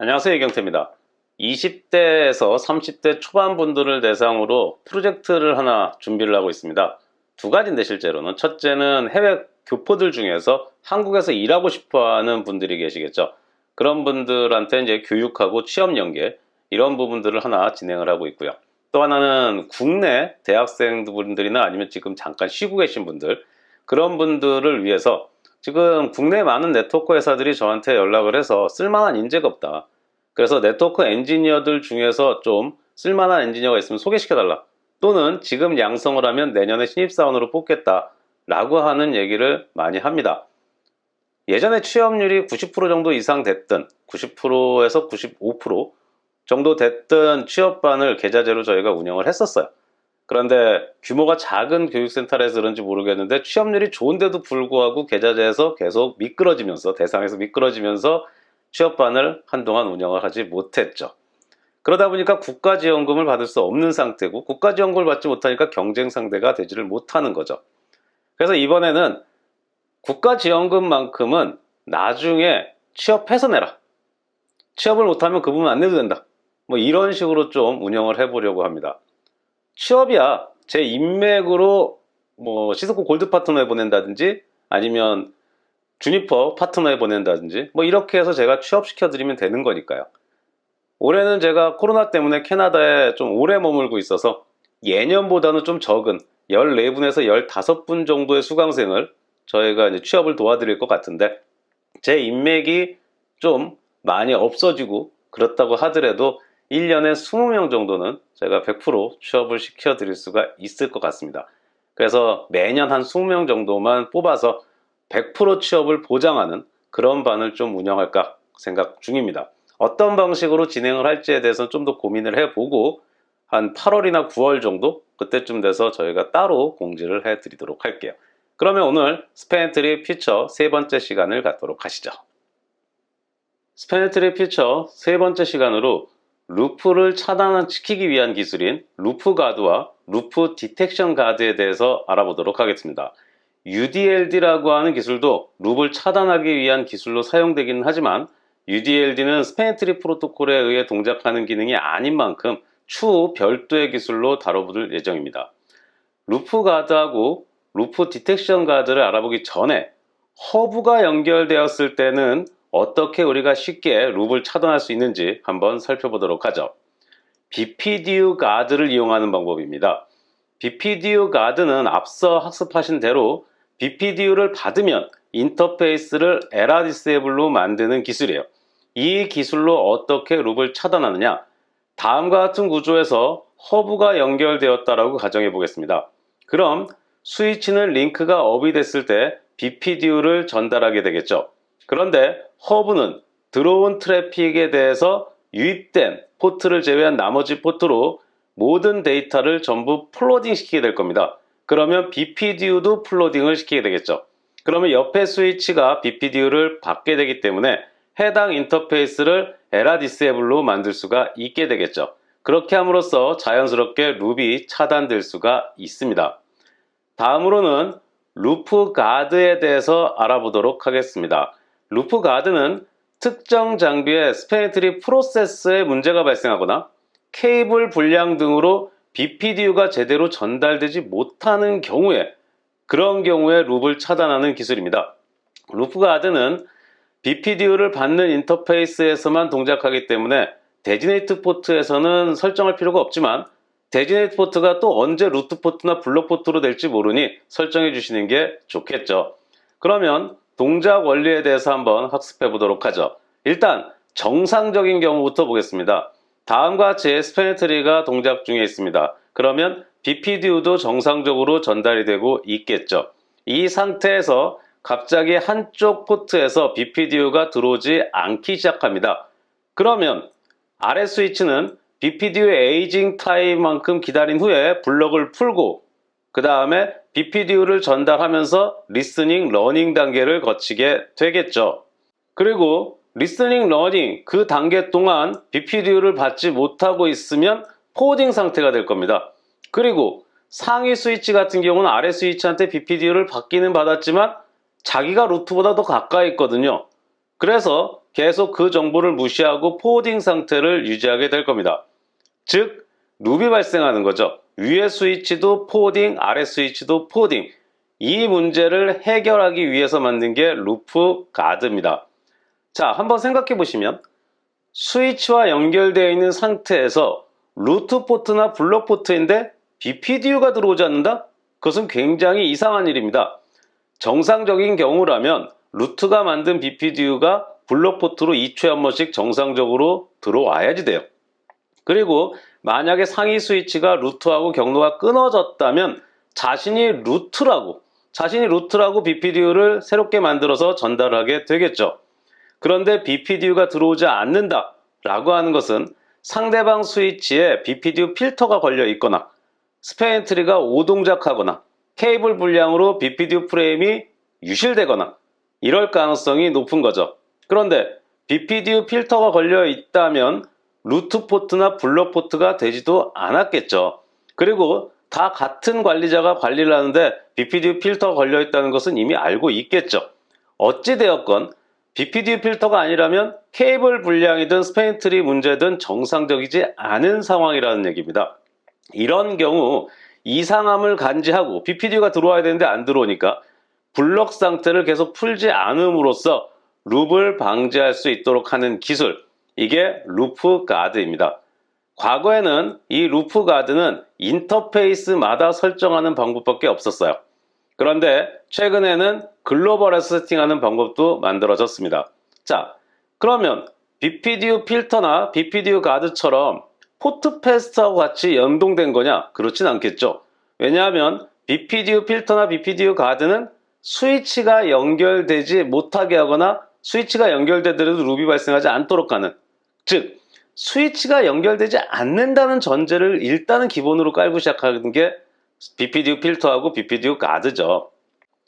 안녕하세요, 이경태입니다. 20대에서 30대 초반 분들을 대상으로 프로젝트를 하나 준비를 하고 있습니다. 두 가지인데 실제로는 첫째는 해외 교포들 중에서 한국에서 일하고 싶어 하는 분들이 계시겠죠. 그런 분들한테 이제 교육하고 취업 연계 이런 부분들을 하나 진행을 하고 있고요. 또 하나는 국내 대학생분들이나 아니면 지금 잠깐 쉬고 계신 분들, 그런 분들을 위해서 지금 국내 많은 네트워크 회사들이 저한테 연락을 해서 쓸만한 인재가 없다. 그래서 네트워크 엔지니어들 중에서 좀 쓸만한 엔지니어가 있으면 소개시켜달라. 또는 지금 양성을 하면 내년에 신입사원으로 뽑겠다. 라고 하는 얘기를 많이 합니다. 예전에 취업률이 90% 정도 이상 됐던 90%에서 95% 정도 됐던 취업반을 계좌제로 저희가 운영을 했었어요. 그런데 규모가 작은 교육센터라서 그런지 모르겠는데 취업률이 좋은데도 불구하고 계좌제에서 계속 미끄러지면서 대상에서 미끄러지면서 취업반을 한동안 운영을 하지 못했죠. 그러다 보니까 국가지원금을 받을 수 없는 상태고 국가지원금을 받지 못하니까 경쟁 상대가 되지를 못하는 거죠. 그래서 이번에는 국가지원금만큼은 나중에 취업해서 내라. 취업을 못하면 그 부분 안 내도 된다. 뭐 이런 식으로 좀 운영을 해보려고 합니다. 취업이야 제 인맥으로 뭐 시스코 골드 파트너에 보낸다든지 아니면 주니퍼 파트너에 보낸다든지 뭐 이렇게 해서 제가 취업시켜 드리면 되는 거니까요. 올해는 제가 코로나 때문에 캐나다에 좀 오래 머물고 있어서 예년보다는 좀 적은 14분에서 15분 정도의 수강생을 저희가 이제 취업을 도와드릴 것 같은데, 제 인맥이 좀 많이 없어지고 그렇다고 하더라도 1년에 20명 정도는 제가 100% 취업을 시켜드릴 수가 있을 것 같습니다. 그래서 매년 한 20명 정도만 뽑아서 100% 취업을 보장하는 그런 반을 좀 운영할까 생각 중입니다. 어떤 방식으로 진행을 할지에 대해서는 좀 더 고민을 해보고 한 8월이나 9월 정도 그때쯤 돼서 저희가 따로 공지를 해드리도록 할게요. 그러면 오늘 스페인트리 퓨처 세 번째 시간을 갖도록 하시죠. 스페인트리 퓨처 세 번째 시간으로 루프를 차단시키기 위한 기술인 루프 가드와 루프 디텍션 가드에 대해서 알아보도록 하겠습니다. UDLD라고 하는 기술도 룹을 차단하기 위한 기술로 사용되기는 하지만 UDLD는 스페인트리 프로토콜에 의해 동작하는 기능이 아닌 만큼 추후 별도의 기술로 다뤄볼 예정입니다. 루프 가드하고 루프 디텍션 가드를 알아보기 전에 허브가 연결되었을 때는 어떻게 우리가 쉽게 룹을 차단할 수 있는지 한번 살펴보도록 하죠. BPDU 가드를 이용하는 방법입니다. BPDU 가드는 앞서 학습하신 대로 BPDU를 받으면 인터페이스를 에러 디세이블로 만드는 기술이에요. 이 기술로 어떻게 룹을 차단하느냐? 다음과 같은 구조에서 허브가 연결되었다라고 가정해 보겠습니다. 그럼 스위치는 링크가 업이 됐을 때 BPDU를 전달하게 되겠죠. 그런데 허브는 들어온 트래픽에 대해서 유입된 포트를 제외한 나머지 포트로 모든 데이터를 전부 플로딩 시키게 될 겁니다. 그러면 BPDU도 플로딩을 시키게 되겠죠. 그러면 옆에 스위치가 BPDU를 받게 되기 때문에 해당 인터페이스를 에러 디세이블로 만들 수가 있게 되겠죠. 그렇게 함으로써 자연스럽게 룹이 차단될 수가 있습니다. 다음으로는 루프 가드에 대해서 알아보도록 하겠습니다. 루프 가드는 특정 장비의 스페인트리 프로세스에 문제가 발생하거나 케이블 불량 등으로 BPDU가 제대로 전달되지 못하는 경우에, 그런 경우에 룹을 차단하는 기술입니다. 루프 가드는 BPDU를 받는 인터페이스에서만 동작하기 때문에 데지네이트 포트에서는 설정할 필요가 없지만 데지네이트 포트가 또 언제 루트 포트나 블록 포트로 될지 모르니 설정해 주시는 게 좋겠죠. 그러면 동작 원리에 대해서 한번 학습해 보도록 하죠. 일단 정상적인 경우부터 보겠습니다. 다음과 같이 스페인트리가 동작 중에 있습니다. 그러면 BPDU도 정상적으로 전달이 되고 있겠죠. 이 상태에서 갑자기 한쪽 포트에서 BPDU가 들어오지 않기 시작합니다. 그러면 아래 스위치는 BPDU의 에이징 타임만큼 기다린 후에 블럭을 풀고 그 다음에 BPDU를 전달하면서 리스닝, 러닝 단계를 거치게 되겠죠. 그리고 리스닝, 러닝 그 단계 동안 BPDU를 받지 못하고 있으면 포워딩 상태가 될 겁니다. 그리고 상위 스위치 같은 경우는 아래 스위치한테 BPDU를 받기는 받았지만 자기가 루트보다 더 가까이 있거든요. 그래서 계속 그 정보를 무시하고 포워딩 상태를 유지하게 될 겁니다. 즉, 룹이 발생하는 거죠. 위의 스위치도 포워딩, 아래 스위치도 포워딩. 이 문제를 해결하기 위해서 만든 게 루프 가드입니다. 자, 한번 생각해 보시면 스위치와 연결되어 있는 상태에서 루트 포트나 블록 포트인데 BPDU가 들어오지 않는다? 그것은 굉장히 이상한 일입니다. 정상적인 경우라면 루트가 만든 BPDU가 블록 포트로 2초에 한 번씩 정상적으로 들어와야지 돼요. 그리고 만약에 상위 스위치가 루트하고 경로가 끊어졌다면 자신이 루트라고 BPDU를 새롭게 만들어서 전달하게 되겠죠. 그런데 BPDU가 들어오지 않는다 라고 하는 것은 상대방 스위치에 BPDU 필터가 걸려 있거나 스페인 트리가 오동작하거나 케이블 불량으로 BPDU 프레임이 유실되거나 이럴 가능성이 높은 거죠. 그런데 BPDU 필터가 걸려 있다면 루트 포트나 블록 포트가 되지도 않았겠죠. 그리고 다 같은 관리자가 관리를 하는데 BPDU 필터가 걸려 있다는 것은 이미 알고 있겠죠. 어찌되었건 BPDU 필터가 아니라면 케이블 불량이든 스페인 트리 문제든 정상적이지 않은 상황이라는 얘기입니다. 이런 경우 이상함을 감지하고 BPDU가 들어와야 되는데 안 들어오니까 블록 상태를 계속 풀지 않음으로써 룹을 방지할 수 있도록 하는 기술, 이게 루프 가드입니다. 과거에는 이 루프 가드는 인터페이스마다 설정하는 방법밖에 없었어요. 그런데 최근에는 글로벌에서 세팅하는 방법도 만들어졌습니다. 자, 그러면 BPDU 필터나 BPDU 가드처럼 포트 패스트하고 같이 연동된 거냐? 그렇진 않겠죠. 왜냐하면 BPDU 필터나 BPDU 가드는 스위치가 연결되지 못하게 하거나 스위치가 연결되더라도 룹이 발생하지 않도록 하는, 즉 스위치가 연결되지 않는다는 전제를 일단은 기본으로 깔고 시작하는 게 BPDU 필터하고 BPDU 가드죠.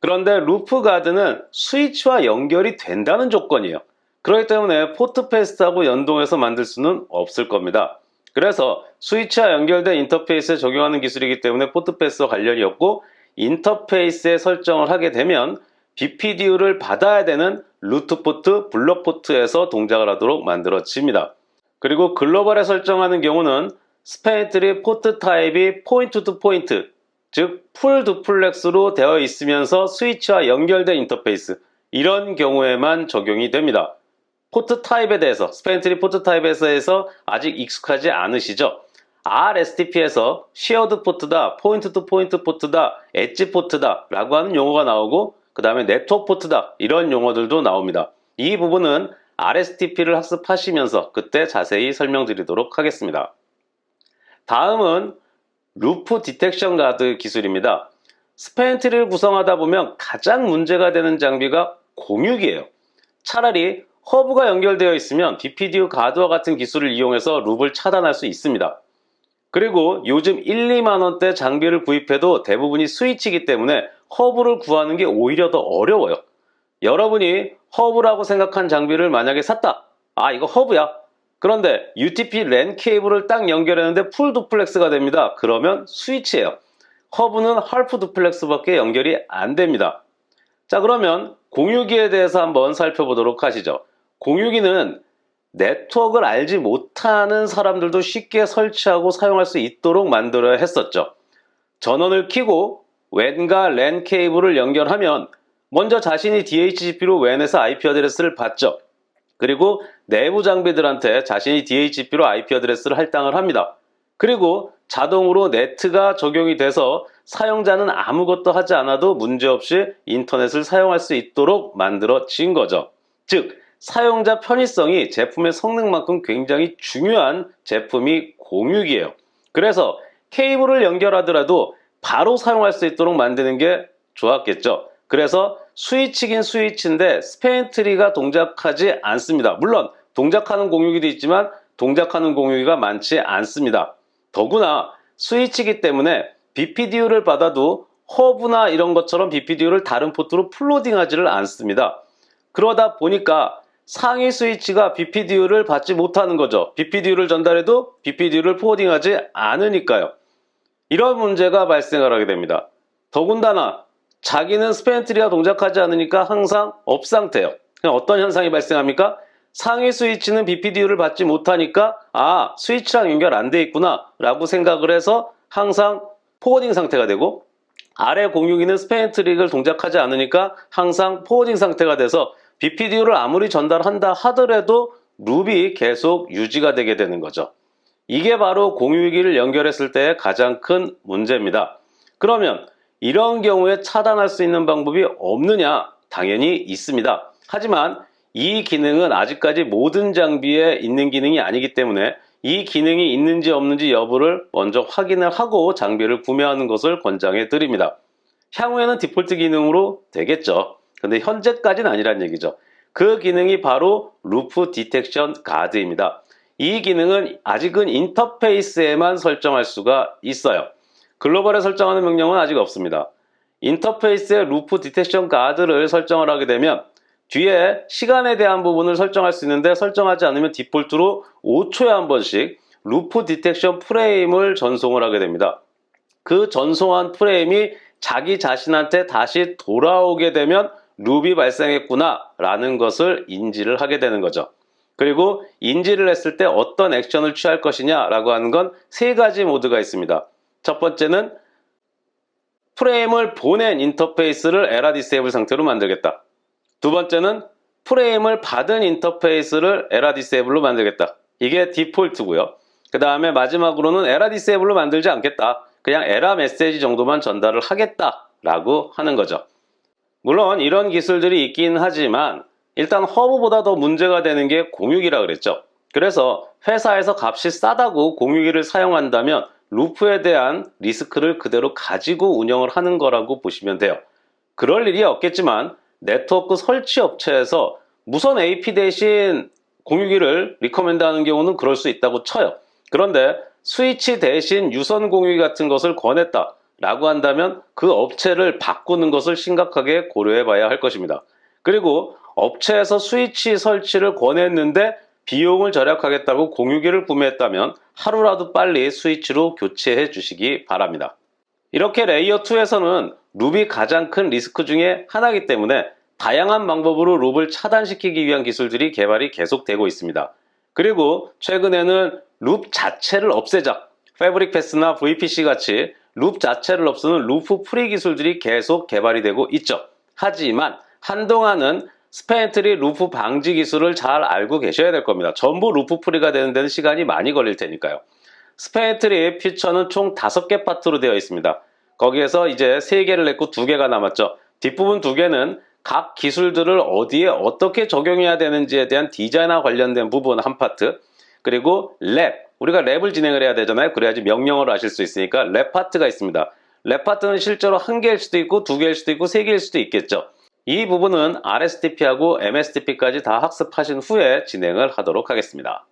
그런데 루프 가드는 스위치와 연결이 된다는 조건이에요. 그렇기 때문에 포트 패스트하고 연동해서 만들 수는 없을 겁니다. 그래서 스위치와 연결된 인터페이스에 적용하는 기술이기 때문에 포트 패스와 관련이 없고, 인터페이스에 설정을 하게 되면 BPDU를 받아야 되는 루트 포트, 블록 포트에서 동작을 하도록 만들어집니다. 그리고 글로벌에 설정하는 경우는 스페인 트리 포트 타입이 포인트 투 포인트, 즉 풀 두플렉스로 되어 있으면서 스위치와 연결된 인터페이스, 이런 경우에만 적용이 됩니다. 포트 타입에 대해서, 스페인 트리 포트 타입에 대해서 아직 익숙하지 않으시죠? RSTP에서 쉐어드 포트다, 포인트 투 포인트 포트다, 엣지 포트다 라고 하는 용어가 나오고, 그 다음에 네트워크 포트다, 이런 용어들도 나옵니다. 이 부분은 RSTP를 학습하시면서 그때 자세히 설명드리도록 하겠습니다. 다음은 루프 디텍션 가드 기술입니다. 스페인 트리를 구성하다 보면 가장 문제가 되는 장비가 공유기예요. 차라리 허브가 연결되어 있으면 BPDU 가드와 같은 기술을 이용해서 룹을 차단할 수 있습니다. 그리고 요즘 1, 2만 원대 장비를 구입해도 대부분이 스위치이기 때문에 허브를 구하는 게 오히려 더 어려워요. 여러분이 허브라고 생각한 장비를 만약에 샀다. 아, 이거 허브야. 그런데 UTP 랜 케이블을 딱 연결했는데 풀 두플렉스가 됩니다. 그러면 스위치예요. 허브는 할프 두플렉스밖에 연결이 안 됩니다. 자, 그러면 공유기에 대해서 한번 살펴보도록 하시죠. 공유기는 네트워크를 알지 못하는 사람들도 쉽게 설치하고 사용할 수 있도록 만들어야 했었죠. 전원을 켜고 웬과 랜 케이블을 연결하면 먼저 자신이 DHCP로 웬에서 IP 어드레스를 받죠. 그리고 내부 장비들한테 자신이 DHCP로 IP 어드레스를 할당을 합니다. 그리고 자동으로 네트가 적용이 돼서 사용자는 아무것도 하지 않아도 문제없이 인터넷을 사용할 수 있도록 만들어진 거죠. 즉, 사용자 편의성이 제품의 성능만큼 굉장히 중요한 제품이 공유기예요. 그래서 케이블을 연결하더라도 바로 사용할 수 있도록 만드는 게 좋았겠죠. 그래서 스위치긴 스위치인데 스페인 트리가 동작하지 않습니다. 물론 동작하는 공유기도 있지만 동작하는 공유기가 많지 않습니다. 더구나 스위치이기 때문에 BPDU를 받아도 허브나 이런 것처럼 BPDU를 다른 포트로 플로딩하지를 않습니다. 그러다 보니까 상위 스위치가 BPDU를 받지 못하는 거죠. BPDU를 전달해도 BPDU를 포워딩하지 않으니까요. 이런 문제가 발생을 하게 됩니다. 더군다나 자기는 스페인 트리가 동작하지 않으니까 항상 업 상태예요. 그냥 어떤 현상이 발생합니까? 상위 스위치는 BPDU를 받지 못하니까 스위치랑 연결 안 돼 있구나 라고 생각을 해서 항상 포워딩 상태가 되고, 아래 공유기는 스패닝 트릭을 동작하지 않으니까 항상 포워딩 상태가 돼서 BPDU를 아무리 전달한다 하더라도 룹이 계속 유지가 되게 되는 거죠. 이게 바로 공유기를 연결했을 때의 가장 큰 문제입니다. 그러면 이런 경우에 차단할 수 있는 방법이 없느냐? 당연히 있습니다. 하지만 이 기능은 아직까지 모든 장비에 있는 기능이 아니기 때문에 이 기능이 있는지 없는지 여부를 먼저 확인을 하고 장비를 구매하는 것을 권장해 드립니다. 향후에는 디폴트 기능으로 되겠죠. 근데 현재까지는 아니란 얘기죠. 그 기능이 바로 루프 디텍션 가드입니다. 이 기능은 아직은 인터페이스에만 설정할 수가 있어요. 글로벌에 설정하는 명령은 아직 없습니다. 인터페이스에 루프 디텍션 가드를 설정을 하게 되면 뒤에 시간에 대한 부분을 설정할 수 있는데, 설정하지 않으면 디폴트로 5초에 한 번씩 루프 디텍션 프레임을 전송을 하게 됩니다. 그 전송한 프레임이 자기 자신한테 다시 돌아오게 되면 룹이 발생했구나 라는 것을 인지를 하게 되는 거죠. 그리고 인지를 했을 때 어떤 액션을 취할 것이냐 라고 하는 건 세 가지 모드가 있습니다. 첫 번째는 프레임을 보낸 인터페이스를 에러 디세이블 상태로 만들겠다. 두 번째는 프레임을 받은 인터페이스를 에러 디세이블로 만들겠다. 이게 디폴트고요. 그 다음에 마지막으로는 에러 디세이블로 만들지 않겠다. 그냥 에러 메시지 정도만 전달을 하겠다 라고 하는 거죠. 물론 이런 기술들이 있긴 하지만 일단 허브보다 더 문제가 되는 게 공유기라 그랬죠. 그래서 회사에서 값이 싸다고 공유기를 사용한다면 루프에 대한 리스크를 그대로 가지고 운영을 하는 거라고 보시면 돼요. 그럴 일이 없겠지만 네트워크 설치 업체에서 무선 AP 대신 공유기를 리커멘드 하는 경우는 그럴 수 있다고 쳐요. 그런데 스위치 대신 유선 공유기 같은 것을 권했다 라고 한다면 그 업체를 바꾸는 것을 심각하게 고려해 봐야 할 것입니다. 그리고 업체에서 스위치 설치를 권했는데 비용을 절약하겠다고 공유기를 구매했다면 하루라도 빨리 스위치로 교체해 주시기 바랍니다. 이렇게 레이어 2에서는 룹이 가장 큰 리스크 중에 하나이기 때문에 다양한 방법으로 룹을 차단시키기 위한 기술들이 개발이 계속되고 있습니다. 그리고 최근에는 룹 자체를 없애자, 패브릭 패스나 VPC 같이 룹 자체를 없애는 루프 프리 기술들이 계속 개발이 되고 있죠. 하지만 한동안은 스패닝트리 루프 방지 기술을 잘 알고 계셔야 될 겁니다. 전부 루프 프리가 되는 데는 시간이 많이 걸릴 테니까요. 스패닝트리 퓨처는 총 5개 파트로 되어 있습니다. 거기에서 이제 3개를 냈고 2개가 남았죠. 뒷부분 2개는 각 기술들을 어디에 어떻게 적용해야 되는지에 대한 디자인과 관련된 부분 한 파트, 그리고 랩, 우리가 랩을 진행을 해야 되잖아요. 그래야지 명령어를 아실 수 있으니까 랩 파트가 있습니다. 랩 파트는 실제로 1개일 수도 있고 2개일 수도 있고 3개일 수도 있겠죠. 이 부분은 RSTP하고 MSTP까지 다 학습하신 후에 진행을 하도록 하겠습니다.